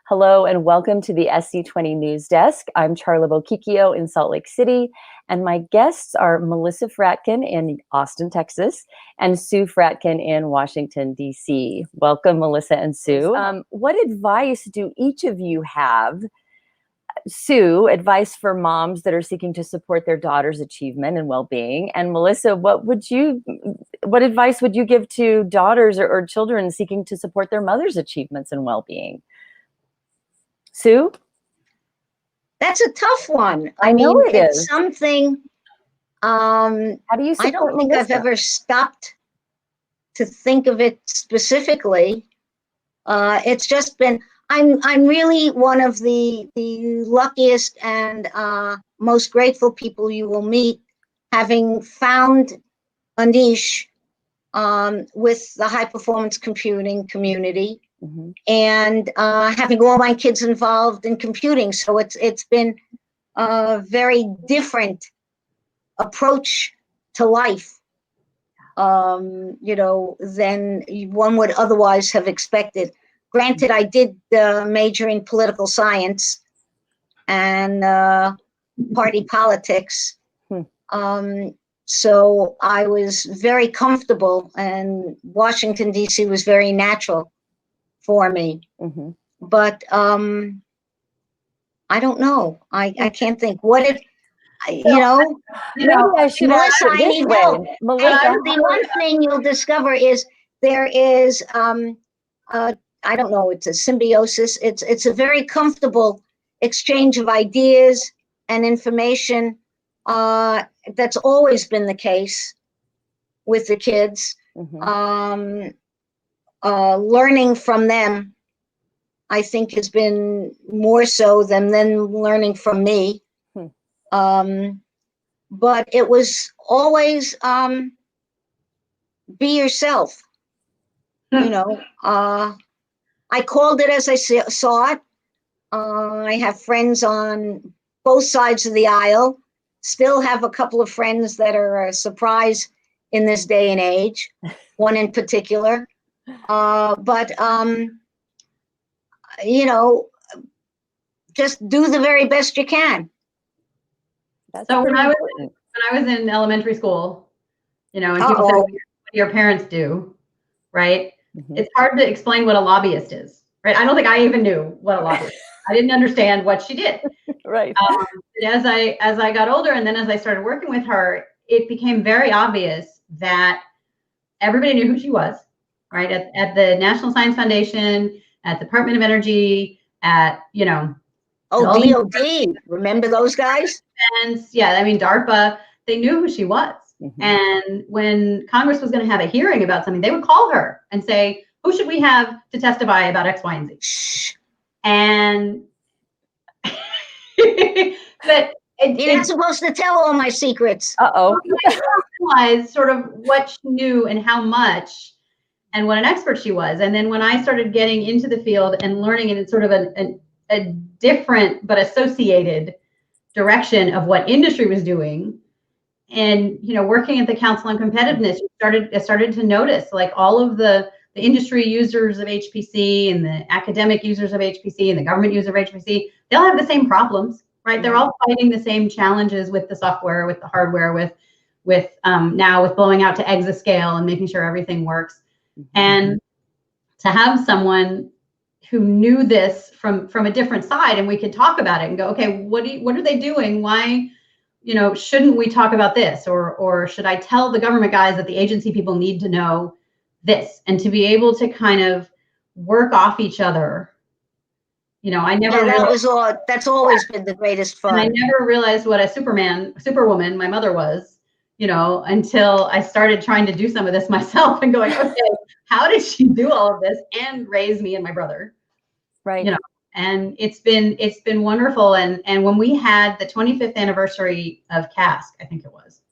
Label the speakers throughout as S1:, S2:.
S1: Hello and welcome to the SC20 News Desk. I'm Charla Bokikio in Salt Lake City, and my guests are Melyssa Fratkin in Austin, Texas, and Sue Fratkin in Washington, D.C. Welcome, Melyssa and Sue. What advice do each of you have? Sue, advice for moms that are seeking to support their daughter's achievement and well-being. And Melyssa, what advice would you give to daughters or children seeking to support their mother's achievements and well-being? Sue?
S2: That's a tough one.
S1: I mean,
S2: it's something,
S1: how do you support
S2: I don't think
S1: Melyssa?
S2: I've ever stopped to think of it specifically. It's just been, I'm really one of the luckiest and most grateful people you will meet, having found a niche with the high performance computing community. Mm-hmm. And having all my kids involved in computing. So it's been a very different approach to life, than one would otherwise have expected. Granted, I did major in political science and party politics. So I was very comfortable, and Washington, D.C. was very natural for me. Mm-hmm. But I don't know. I can't think. What if, Melyssa, I need help. The one thing you'll discover is there is, I don't know, it's a symbiosis. It's a very comfortable exchange of ideas and information. That's always been the case with the kids. Mm-hmm. Learning from them, I think, has been more so than them learning from me. But it was always be yourself. I called it as I saw it. I have friends on both sides of the aisle. Still have a couple of friends that are a surprise in this day and age. One in particular. Just do the very best you can.
S3: So when I was in elementary school, and people say, what do your parents do, right? Mm-hmm. It's hard to explain what a lobbyist is, right? I don't think I even knew what a lobbyist is. I didn't understand what she did.
S1: Right.
S3: As I got older, and then as I started working with her, it became very obvious that everybody knew who she was. Right, at the National Science Foundation, at the Department of Energy, at
S2: DOD. Remember those guys?
S3: And yeah, DARPA. They knew who she was. Mm-hmm. And when Congress was going to have a hearing about something, they would call her and say, "Who should we have to testify about X, Y, and Z?" Shh. And but
S2: you're not supposed to tell all my secrets.
S3: I realized sort of what she knew and how much. And what an expert she was. And then when I started getting into the field and learning in sort of a different but associated direction of what industry was doing, and working at the Council on Competitiveness, I started to notice like all of the industry users of HPC and the academic users of HPC and the government users of HPC, they all have the same problems, right? They're all fighting the same challenges with the software, with the hardware, with now with blowing out to exascale and making sure everything works. And to have someone who knew this from a different side, and we could talk about it and go, okay, what are they doing? Why, shouldn't we talk about this? Or should I tell the government guys that the agency people need to know this? And to be able to kind of work off each other. I never
S2: that's always been the greatest fun.
S3: And I never realized what a superwoman my mother was. Until I started trying to do some of this myself and going, okay, how did she do all of this and raise me and my brother?
S1: Right.
S3: And it's been wonderful. And when we had the 25th anniversary of CASC, I think it was,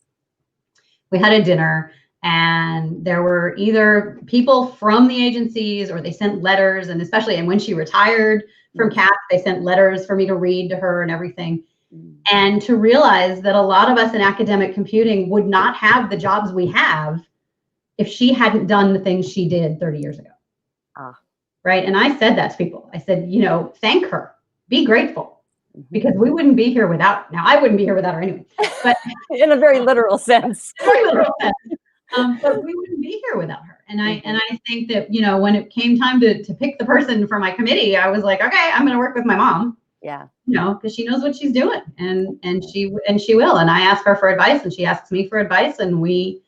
S3: we had a dinner, and there were either people from the agencies or they sent letters, and when she retired from CASC, they sent letters for me to read to her and everything. And to realize that a lot of us in academic computing would not have the jobs we have if she hadn't done the things she did 30 years ago. right? And I said that to people. I said, you know, thank her, be grateful, because we wouldn't be here without. Now I wouldn't be here without her anyway, but
S1: in a very literal sense.
S3: very literal sense. But we wouldn't be here without her. And I think that, you know, when it came time to pick the person for my committee, I was like, okay, I'm going to work with my mom.
S1: Yeah.
S3: You know, because she knows what she's doing, and she will. And I ask her for advice, and she asks me for advice, and we,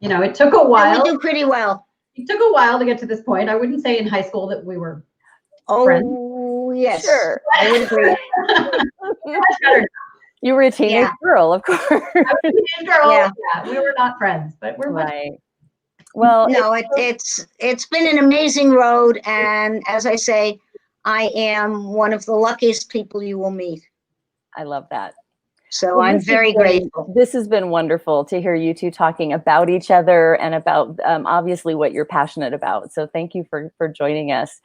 S3: you know, it took a while.
S2: And we do pretty well.
S3: It took a while to get to this point. I wouldn't say in high school that we were friends.
S2: Oh, yes.
S1: Sure.
S2: I would agree.
S3: Much better.
S1: You were a teenage girl, of course.
S3: I was a teenage girl.
S2: Yeah.
S3: Yeah, we were not friends, but we're much
S1: Right. Well,
S2: No, it's been an amazing road, and as I say, I am one of the luckiest people you will meet.
S1: I love that.
S2: So
S1: Well,
S2: I'm very grateful.
S1: This has been wonderful to hear you two talking about each other and about obviously what you're passionate about. So thank you for joining us.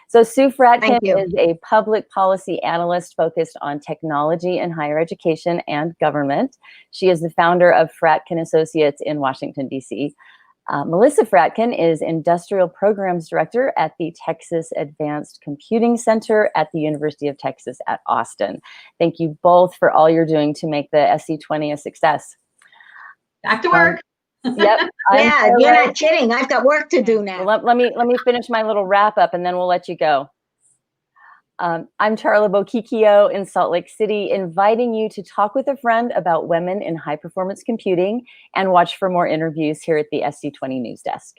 S1: So Sue Fratkin is a public policy analyst focused on technology in higher education and government. She is the founder of Fratkin Associates in Washington, D.C. Melyssa Fratkin is Industrial Programs Director at the Texas Advanced Computing Center at the University of Texas at Austin. Thank you both for all you're doing to make the SC20 a success.
S3: back to work.
S1: Yep.
S2: Yeah, you're not kidding. I've got work to do now.
S1: Well, let me finish my little wrap up and then we'll let you go. I'm Charla Bokikio in Salt Lake City, inviting you to talk with a friend about women in high performance computing and watch for more interviews here at the SC20 News Desk.